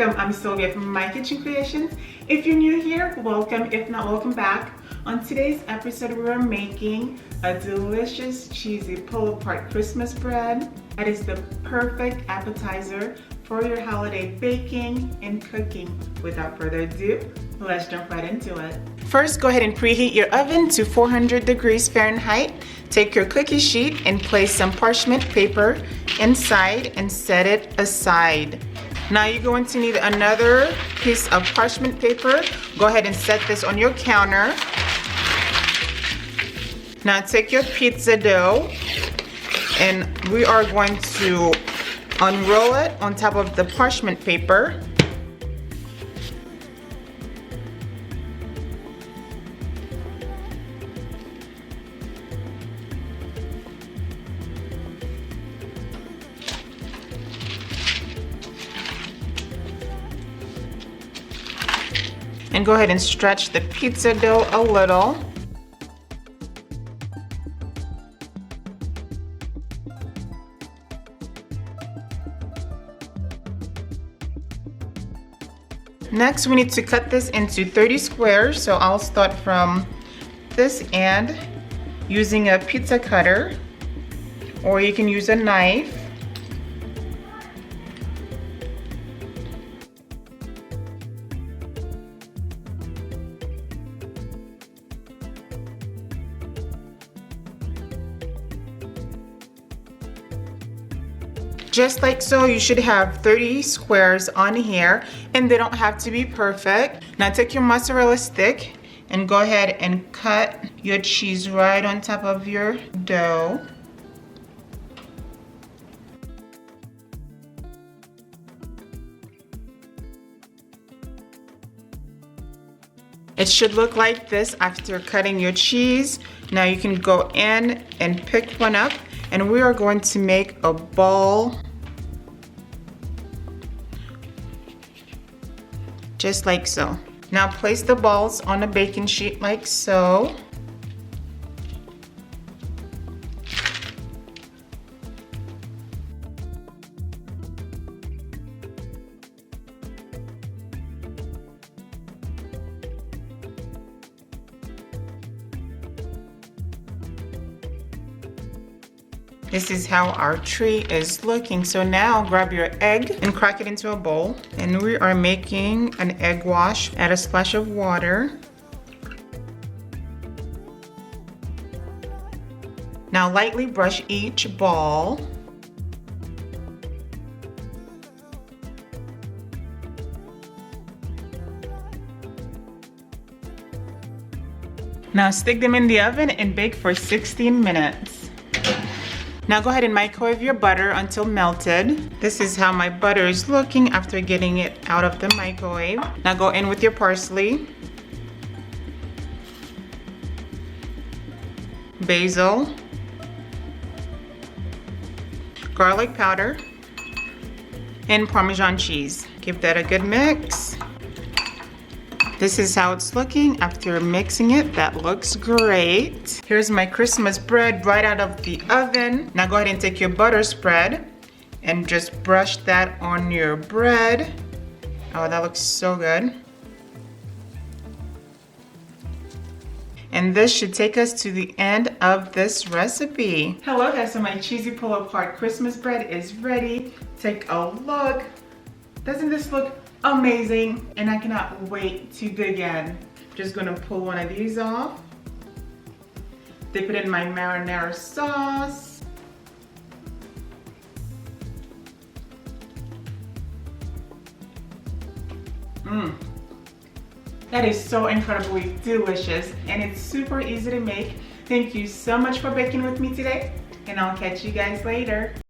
Welcome, I'm Sylvia from My Kitchen Creations. If you're new here, welcome. If not, welcome back. On today's episode, we're making a delicious cheesy pull-apart Christmas bread. That is the perfect appetizer for your holiday baking and cooking. Without further ado, let's jump right into it. First, go ahead and preheat your oven to 400 degrees Fahrenheit. Take your cookie sheet and place some parchment paper inside and set it aside. Now you're going to need another piece of parchment paper. Go ahead and set this on your counter. Now take your pizza dough and we are going to unroll it on top of the parchment paper. And go ahead and stretch the pizza dough a little. Next, we need to cut this into 30 squares. So I'll start from this end using a pizza cutter, or you can use a knife. Just like so, you should have 30 squares on here, and they don't have to be perfect. Now take your mozzarella stick and go ahead and cut your cheese right on top of your dough. It should look like this after cutting your cheese. Now you can go in and pick one up, and we are going to make a ball just like so. Now place the balls on a baking sheet like so. This is how our tree is looking. So now grab your egg and crack it into a bowl. And we are making an egg wash. Add a splash of water. Now lightly brush each ball. Now stick them in the oven and bake for 16 minutes. Now go ahead and microwave your butter until melted. This is how my butter is looking after getting it out of the microwave. Now go in with your parsley, basil, garlic powder, and Parmesan cheese. Give that a good mix. This is how it's looking after mixing it. That looks great. Here's my Christmas bread right out of the oven. Now go ahead and take your butter spread and just brush that on your bread. Oh, that looks so good. And this should take us to the end of this recipe. Hello guys, so my cheesy pull-apart Christmas bread is ready. Take a look. Doesn't this look amazing? And I cannot wait to begin. Just gonna pull one of these off. Dip it in my marinara sauce. That is so incredibly delicious, and it's super easy to make. Thank you so much for baking with me today, and I'll catch you guys later.